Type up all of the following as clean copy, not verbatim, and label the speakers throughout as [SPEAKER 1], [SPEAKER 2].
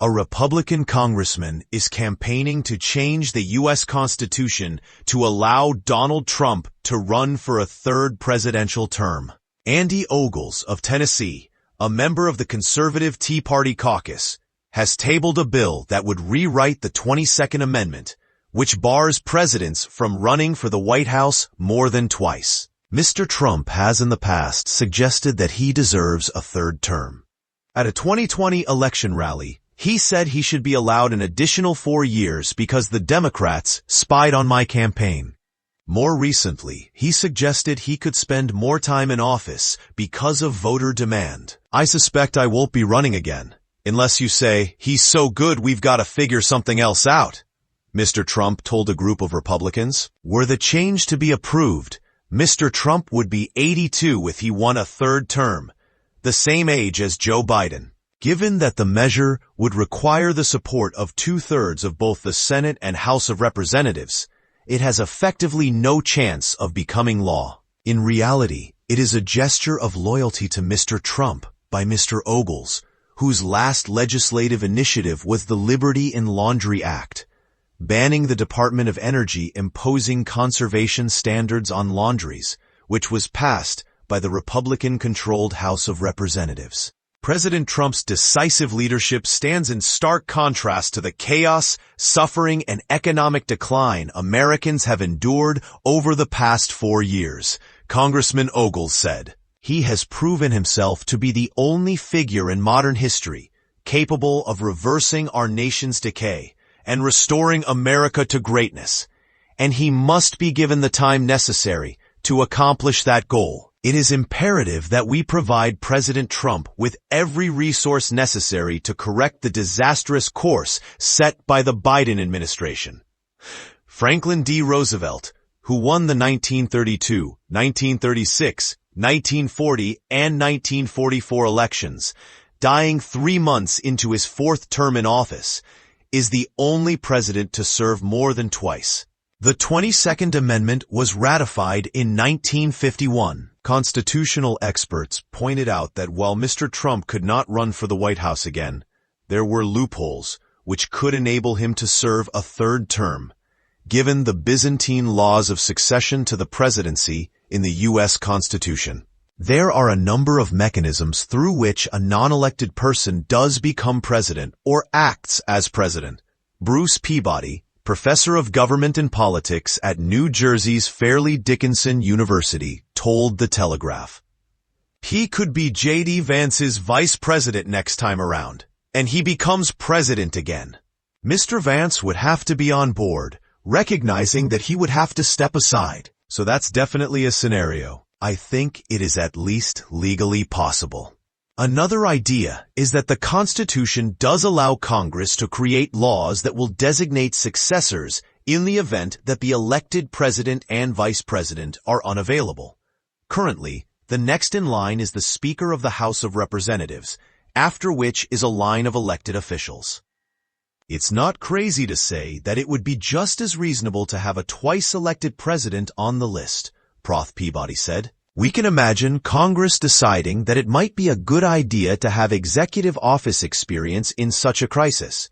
[SPEAKER 1] A Republican congressman is campaigning to change the U.S. Constitution to allow Donald Trump to run for a third presidential term. Andy Ogles of Tennessee, a member of the conservative Tea Party Caucus, has tabled a bill that would rewrite the 22nd Amendment, which bars presidents from running for the White House more than twice. Mr. Trump has in the past suggested that he deserves a third term. At a 2020 election rally, he said he should be allowed an additional 4 years because the Democrats spied on my campaign. More recently, he suggested he could spend more time in office because of voter demand. I suspect I won't be running again, unless you say, he's so good we've got to figure something else out, Mr. Trump told a group of Republicans. Were the change to be approved, Mr. Trump would be 82 if he won a third term, the same age as Joe Biden. Given that the measure would require the support of 2/3 of both the Senate and House of Representatives, it has effectively no chance of becoming law. In reality, it is a gesture of loyalty to Mr. Trump by Mr. Ogles, whose last legislative initiative was the Liberty in Laundry Act, banning the Department of Energy imposing conservation standards on laundries, which was passed by the Republican-controlled House of Representatives. President Trump's decisive leadership stands in stark contrast to the chaos, suffering, and economic decline Americans have endured over the past 4 years, Congressman Ogles said. He has proven himself to be the only figure in modern history capable of reversing our nation's decay and restoring America to greatness, and he must be given the time necessary to accomplish that goal. It is imperative that we provide President Trump with every resource necessary to correct the disastrous course set by the Biden administration. Franklin D. Roosevelt, who won the 1932, 1936, 1940, and 1944 elections, dying 3 months into his 4th term in office, is the only president to serve more than twice. The 22nd Amendment was ratified in 1951. Constitutional experts pointed out that while Mr. Trump could not run for the White House again, there were loopholes which could enable him to serve a third term, given the Byzantine laws of succession to the presidency in the U.S. Constitution. There are a number of mechanisms through which a non-elected person does become president or acts as president. Bruce Peabody, professor of government and politics at New Jersey's Fairleigh Dickinson University, told The Telegraph. He could be J.D. Vance's vice president next time around, and he becomes president again. Mr. Vance would have to be on board, recognizing that he would have to step aside. So that's definitely a scenario. I think it is at least legally possible. Another idea is that the Constitution does allow Congress to create laws that will designate successors in the event that the elected president and vice president are unavailable. Currently, the next in line is the Speaker of the House of Representatives, after which is a line of elected officials. It's not crazy to say that it would be just as reasonable to have a twice-elected president on the list, Prof. Peabody said. We can imagine Congress deciding that it might be a good idea to have executive office experience in such a crisis.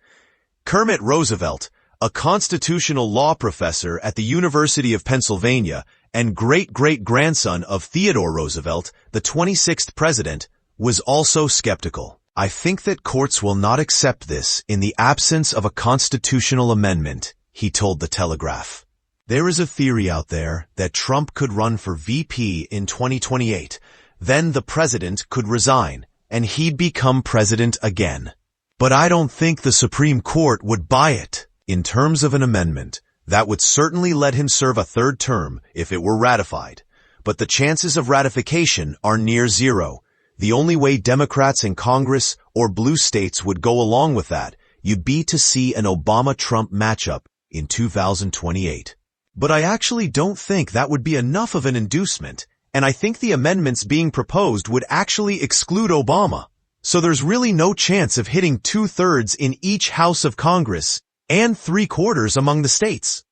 [SPEAKER 1] Kermit Roosevelt, a constitutional law professor at the University of Pennsylvania and great-great-grandson of Theodore Roosevelt, the 26th president, was also skeptical. I think that courts will not accept this in the absence of a constitutional amendment, he told The Telegraph. There is a theory out there that Trump could run for VP in 2028, then the president could resign, and he'd become president again. But I don't think the Supreme Court would buy it. In terms of an amendment, that would certainly let him serve a third term if it were ratified. But the chances of ratification are near zero. The only way Democrats in Congress or blue states would go along with that would be to see an Obama-Trump matchup in 2028. But I actually don't think that would be enough of an inducement, and I think the amendments being proposed would actually exclude Obama. So there's really no chance of hitting 2/3 in each House of Congress and 3/4 among the states.